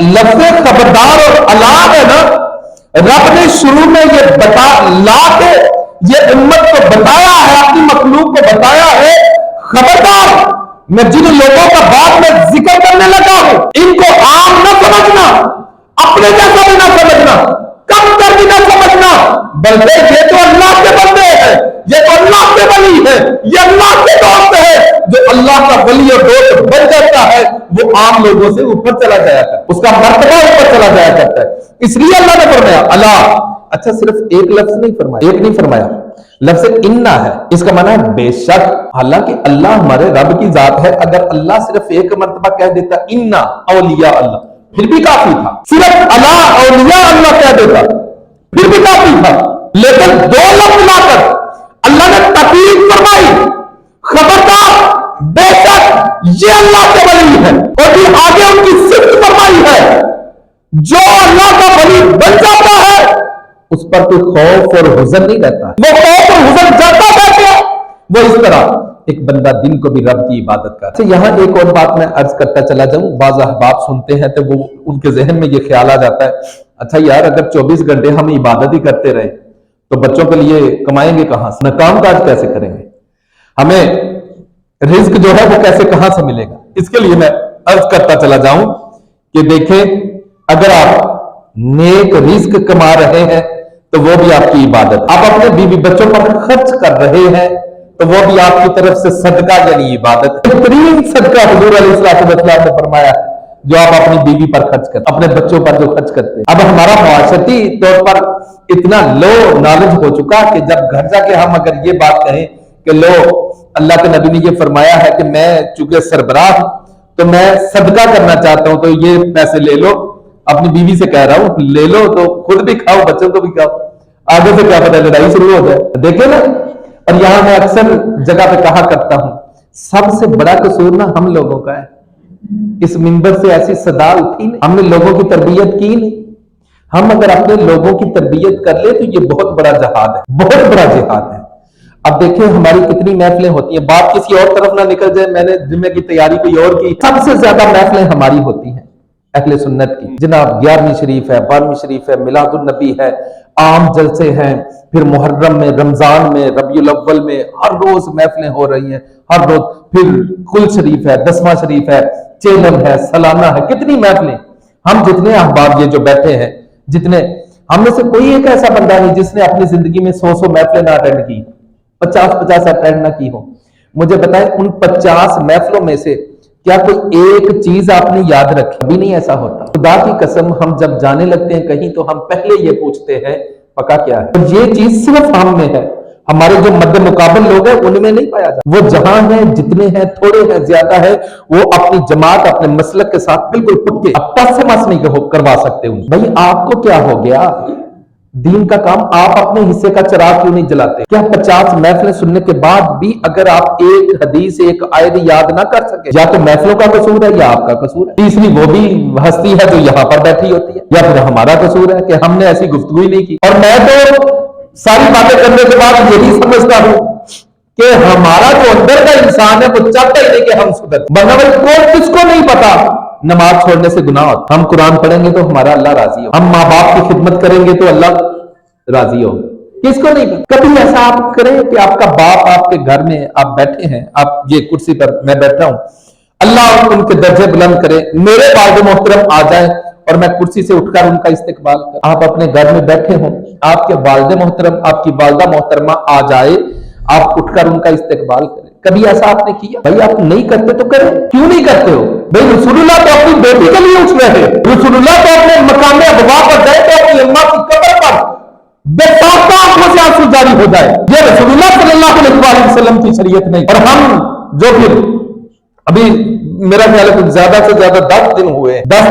لفظ خبردار اور اعلان ہے نا، رب نے شروع میں یہ بتا لا کے یہ امت کو بتایا ہے، اپنی مخلوق کو بتایا ہے، خبردار میں جن لوگوں کا بعد میں ذکر کرنے لگا ہوں ان کو عام نہ سمجھنا، اپنے جیسا بھی نہ سمجھنا، کم کر بھی نہ سمجھنا، بلکہ یہ تو اللہ کے بندے ہیں، یہ تو اللہ کے ولی ہے، یہ اللہ کے دوست ہے۔ جو اللہ کا ولی اور دوست بن جاتا ہے وہ عام لوگوں سے اوپر چلا جایا کرتا ہے، اس کا مرتبہ اوپر چلا جایا کرتا ہے۔ اس لیے اللہ نے فرمایا اللہ، اچھا صرف ایک لفظ نہیں فرمایا، ایک نہیں فرمایا، لفظ انا ہے، اس کا معنی ہے بے شک۔ حالانکہ اللہ ہمارے رب کی ذات ہے، اگر اللہ صرف ایک مرتبہ کہہ دیتا انا اولیاء اللہ پھر بھی کافی تھا، صرف اللہ اولیاء اللہ کہہ دیتا پھر بھی کافی تھا، لیکن دو لفظ لا کر اللہ نے تقریر فرمائی، خبردار بے شک یہ اللہ کے ولی ہے، اور پھر آگے ان کی صفت فرمائی ہے جو اللہ کا ولی بن جاتا ہے اس پر کوئی خوف اور حزن نہیں رہتا، وہ خوف اور حزن جاتا کیسے؟ وہ اس طرح ایک بندہ دن کو بھی رب کی عبادت کرتا ہے۔ یہاں ایک اور بات میں عرض کرتا چلا جاؤں، بعض احباب سنتے ہیں تو وہ ان کے ذہن میں یہ خیال آ جاتا ہے اچھا یار اگر 24 گھنٹے ہم عبادت ہی کرتے رہے تو بچوں کے لیے کمائیں گے کہاں سے، کام کاج کیسے کریں گے، ہمیں رزق جو ہے وہ کیسے کہاں سے ملے گا؟ اس کے لیے میں عرض کرتا چلا جاؤں کہ دیکھیں اگر آپ نیک رزق کما رہے ہیں تو وہ بھی آپ کی عبادت، آپ اپنے بیوی بچوں پر خرچ کر رہے ہیں تو وہ بھی آپ کی طرف سے صدقہ یعنی عبادت، بہترین صدقہ حضور علیہ السلام نے فرمایا جو آپ اپنی بیوی پر خرچ کرتے، اپنے بچوں پر جو خرچ کرتے ہیں۔ اب ہمارا معاشرتی طور پر اتنا لو نالج ہو چکا کہ جب گھر جا کے ہم اگر یہ بات کہیں کہ لو اللہ کے نبی نے یہ فرمایا ہے کہ میں چونکہ سربراہ ہوں تو میں صدقہ کرنا چاہتا ہوں تو یہ پیسے لے لو، اپنی بیوی سے کہہ رہا ہوں لے لو تو خود بھی کھاؤ بچوں کو بھی کھاؤ، آگے سے کیا پتہ لڑائی شروع ہو جائے، دیکھیں نا۔ اور یہاں میں اکثر جگہ پہ کہا کرتا ہوں سب سے بڑا قصور نا ہم لوگوں کا ہے، اس منبر سے ایسی صدا اٹھی نہیں، ہم نے لوگوں کی تربیت کی نہیں۔ ہم اگر اپنے لوگوں کی تربیت کر لیں تو یہ بہت بڑا جہاد ہے، بہت بڑا جہاد ہے۔ اب دیکھیں ہماری کتنی محفلیں ہوتی ہیں، بات کسی اور طرف نہ نکل جائے، میں نے جمعے کی تیاری کوئی اور کی، سب سے زیادہ محفلیں ہماری ہوتی ہیں اہل سنت کی، جناب 11ویں شریف ہے، 12ویں شریف ہے، میلاد النبی ہے، عام جلسے ہیں، پھر محرم میں، رمضان میں، ربیع الاول میں، ہر روز محفلیں ہو رہی ہیں، ہر روز، پھر کل شریف ہے، 10واں شریف ہے، چیلم ہے، سالانہ ہے، کتنی محفلیں۔ ہم جتنے احباب یہ جو بیٹھے ہیں، جتنے ہم میں سے کوئی ایک ایسا بندہ نہیں جس نے اپنی زندگی میں 100 محفلیں نہ اٹینڈ کی، 50 اٹینڈ نہ کی ہو۔ مجھے بتائیں ان 50 محفلوں میں سے کیا کوئی ایک چیز آپ نے یاد رکھی؟ ابھی نہیں ایسا ہوتا۔ خدا کی قسم ہم جب جانے لگتے ہیں کہیں تو ہم پہلے یہ پوچھتے ہیں پکا کیا ہے، اور یہ چیز صرف ہم میں ہے، ہمارے جو مد مقابل لوگ ہیں ان میں نہیں پایا جاتا۔ وہ جہاں ہیں، جتنے ہیں، تھوڑے ہیں، زیادہ ہے، وہ اپنی جماعت اپنے مسلک کے ساتھ بالکل پٹ کے اب تک سے مس نہیں کروا سکتے انہیں۔ بھائی آپ کو کیا ہو گیا؟ دین کا کام آپ اپنے حصے کا چراغ کیوں نہیں جلاتے؟ کیا 50 محفلیں سننے کے بعد بھی اگر آپ ایک حدیث ایک آیت یاد نہ کر سکے، یا تو محفلوں کا قصور ہے یا آپ کا قصور ہے۔ تیسری وہ بھی ہستی ہے جو یہاں پر بیٹھی ہوتی ہے، یا پھر ہمارا قصور ہے کہ ہم نے ایسی گفتگو ہی نہیں کی۔ اور میں تو ساری باتیں کرنے کے بعد یہی سمجھتا ہوں کہ ہمارا جو اندر کا انسان ہے وہ چاہتا ہی نہیں کہ ہم سدھر، ورنہ کس کو نہیں پتا نماز چھوڑنے سے گناہ ہوتا، ہم قرآن پڑھیں گے تو ہمارا اللہ راضی ہو، ہم ماں باپ کی خدمت کریں گے تو اللہ راضی ہو، کس کو نہیں پتا۔ کبھی ایسا آپ کریں کہ آپ کا باپ آپ کے گھر میں آپ بیٹھے ہیں، آپ یہ کرسی پر میں بیٹھا ہوں، اللہ ان کے درجے بلند کرے، میرے والد محترم آ جائیں اور میں کرسی سے اٹھ کر ان کا استقبال کروں، آپ اپنے گھر میں بیٹھے ہوں، آپ کے والد محترم آپ کی والدہ محترمہ آ جائے، آپ اٹھ کر ان کا استقبال کریں، کبھی ایسا آپ نے کیا؟ بھائی آپ نہیں کرتے تو کریں، کیوں نہیں کرتے ہو؟ بھائی رسول اللہ تو اپنی بیٹی کے لیے اٹھ رہے ہیں، رسول اللہ تو اپنے مقام ابوا پر گئے تو اپنی اماں کی قبر پر بے ساختہ آنکھوں سے آنسو جاری ہو جائے، یہ رسول اللہ صلی اللہ علیہ وسلم کی شریعت نہیں۔ اور ہم جو پھر ابھی میرا خیال ہے زیادہ سے زیادہ 10 دن ہوئے، 10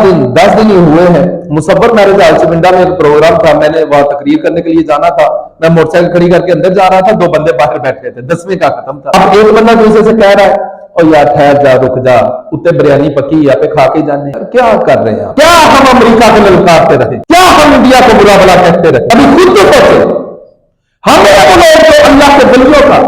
دن ہی ہوئے ہیں، مصور میرے ہالچمنڈا میں ایک پروگرام تھا، میں نے وہاں تقریر کرنے کے لیے جانا تھا، میں موٹر سائیکل کھڑی کر کے اندر جا رہا تھا، 2 بندے باہر بیٹھے تھے، 10ویں کا ختم تھا۔ اب ایک بندہ دوسرے سے کہہ رہا ہے اور یار ٹھہر جا، رک جا، اتنے بریانی پکی یا پہ کھا کے جانے، کیا کر رہے ہیں؟ کیا ہم امریکہ کو للکارتے رہے؟ کیا ہم انڈیا کو برا بلا کہتے رہے؟ ابھی خود تو پہنچے ہم وہ لوگ جو اللہ کے ولیوں کا